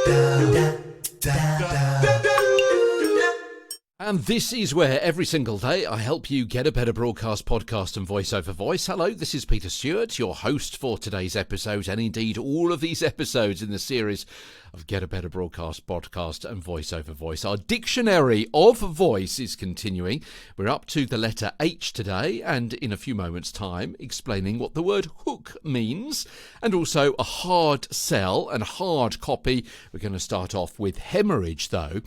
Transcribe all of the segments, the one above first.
And this is where every single day I help you get a better broadcast, podcast and voice over voice. Hello, this is Peter Stewart, your host for today's episode, and indeed all of these episodes in the series of Get a Better Broadcast, Podcast and Voice over Voice. Our Diction-ary of Voice is continuing. We're up to the letter H today, and in a few moments' time explaining what the word hook means, and also a hard sell and hard copy. We're going to start off with hemorrhage, though,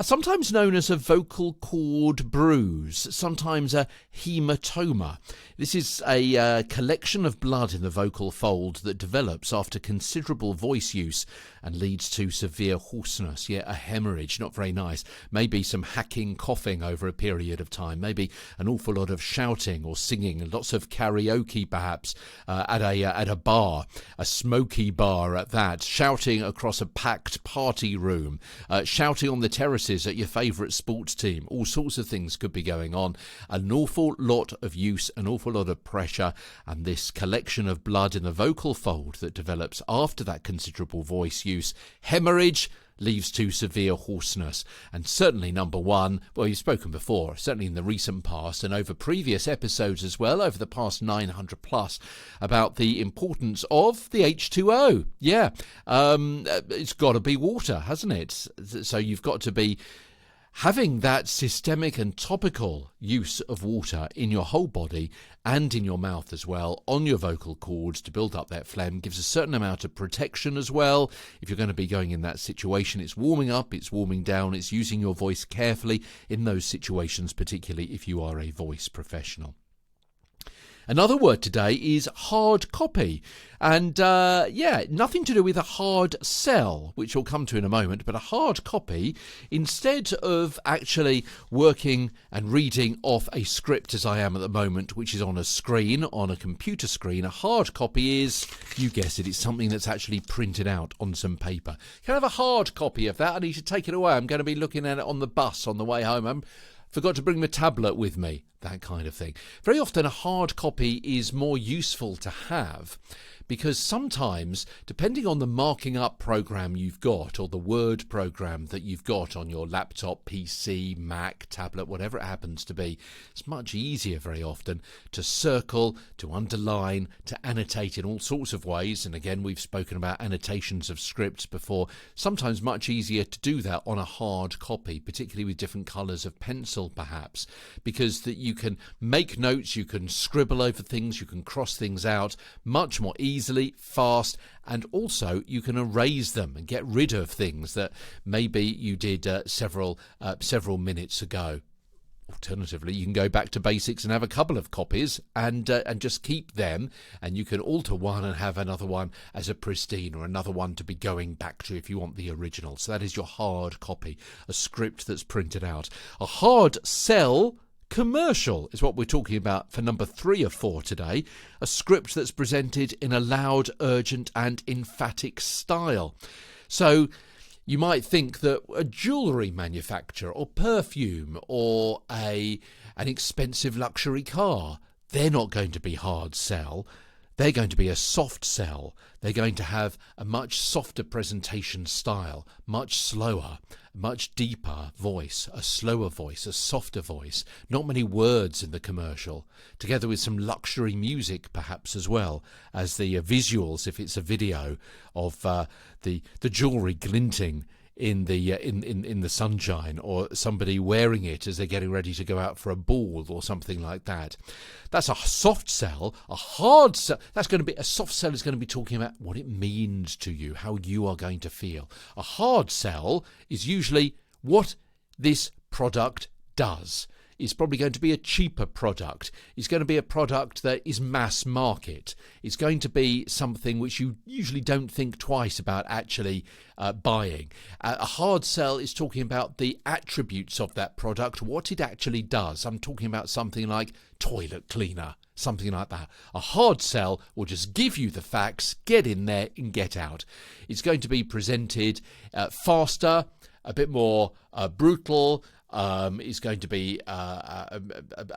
sometimes known as a vocal cord bruise, sometimes a hematoma. This is a collection of blood in the vocal fold that develops after considerable voice use and leads to severe hoarseness. Yeah, a hemorrhage, not very nice. Maybe some hacking, coughing over a period of time. Maybe an awful lot of shouting or singing, lots of karaoke perhaps at a bar, a smoky bar at that, shouting across a packed party room, shouting on the terraces at your favourite sports team. All sorts of things could be going on. An awful lot of use, an awful lot of pressure, and this collection of blood in the vocal fold that develops after that considerable voice use. Hemorrhage leads to severe hoarseness, and certainly number one, well, you've spoken before, certainly in the recent past and over previous episodes as well, over the past 900 plus, about the importance of the H2O. Yeah, it's got to be water, hasn't it? So you've got to be having that systemic and topical use of water in your whole body and in your mouth as well, on your vocal cords to build up that phlegm, gives a certain amount of protection as well. If you're going to be going in that situation, it's warming up, it's warming down, it's using your voice carefully in those situations, particularly if you are a voice professional. Another word today is hard copy, and nothing to do with a hard sell, which we'll come to in a moment, but a hard copy, instead of actually working and reading off a script as I am at the moment, which is on a screen, on a computer screen, a hard copy is, you guessed it, it's something that's actually printed out on some paper. Can I have a hard copy of that? I need to take it away. I'm going to be looking at it on the bus on the way home. Forgot to bring my tablet with me, that kind of thing. Very often a hard copy is more useful to have because sometimes, depending on the marking up program you've got or the word program that you've got on your laptop, PC, Mac, tablet, whatever it happens to be, it's much easier very often to circle, to underline, to annotate in all sorts of ways. And again, we've spoken about annotations of scripts before. Sometimes much easier to do that on a hard copy, particularly with different colours of pencil perhaps, because that you can make notes, you can scribble over things, you can cross things out much more easily, fast, and also you can erase them and get rid of things that maybe you did several minutes ago. Alternatively, you can go back to basics and have a couple of copies and just keep them, and you can alter one and have another one as a pristine or another one to be going back to if you want the original. So that is your hard copy, a script that's printed out. A hard sell commercial is what we're talking about for number 3 of 4 today. A script that's presented in a loud, urgent and emphatic style. So you might think that a jewellery manufacturer or perfume or an expensive luxury car, they're not going to be hard sell. They're going to be a soft sell. They're going to have a much softer presentation style, much slower, much deeper voice, a slower voice, a softer voice. Not many words in the commercial, together with some luxury music perhaps as well as the visuals, if it's a video of the jewellery glinting in the sunshine, or somebody wearing it as they're getting ready to go out for a ball or something like that. That's a soft sell. A hard sell, a soft sell is going to be talking about what it means to you, how you are going to feel. A hard sell is usually what this product does. It's probably going to be a cheaper product. It's going to be a product that is mass market. It's going to be something which you usually don't think twice about actually buying. A hard sell is talking about the attributes of that product, what it actually does. I'm talking about something like toilet cleaner, something like that. A hard sell will just give you the facts, get in there and get out. It's going to be presented faster, a bit more brutal, is going to be a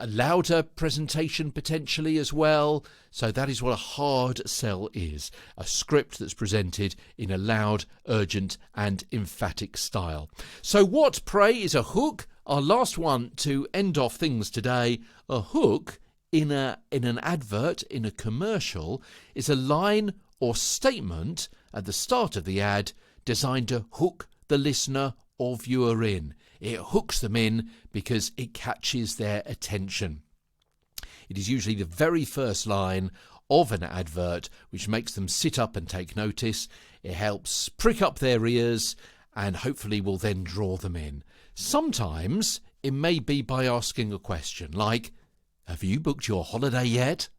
louder presentation potentially as well. So that is what a hard sell is, a script that's presented in a loud, urgent and emphatic style. So what, pray, is a hook? Our last one to end off things today. A hook in an advert, in a commercial, is a line or statement at the start of the ad designed to hook the listener or viewer in. It hooks them in because it catches their attention. It is usually the very first line of an advert which makes them sit up and take notice. It helps prick up their ears and hopefully will then draw them in. Sometimes it may be by asking a question like, "Have you booked your holiday yet?"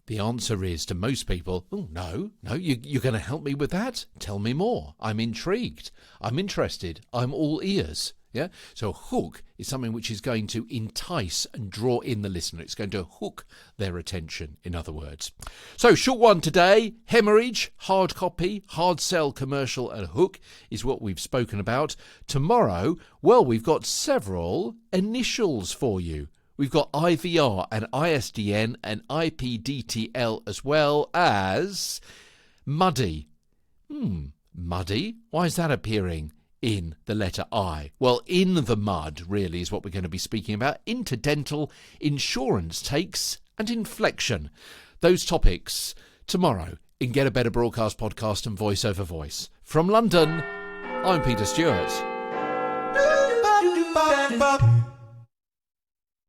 The answer is, to most people, "Oh, no, you're going to help me with that? Tell me more. I'm intrigued. I'm interested. I'm all ears." Yeah. So a hook is something which is going to entice and draw in the listener. It's going to hook their attention, in other words. So short one today, hemorrhage, hard copy, hard sell, commercial and hook is what we've spoken about. Tomorrow, well, we've got several initials for you. We've got IVR and ISDN and IPDTL as well as muddy. Muddy? Why is that appearing in the letter I? Well, in the mud really is what we're going to be speaking about. Interdental, insurance takes and inflection. Those topics tomorrow in Get a Better Broadcast podcast and Voice Over Voice. From London, I'm Peter Stewart.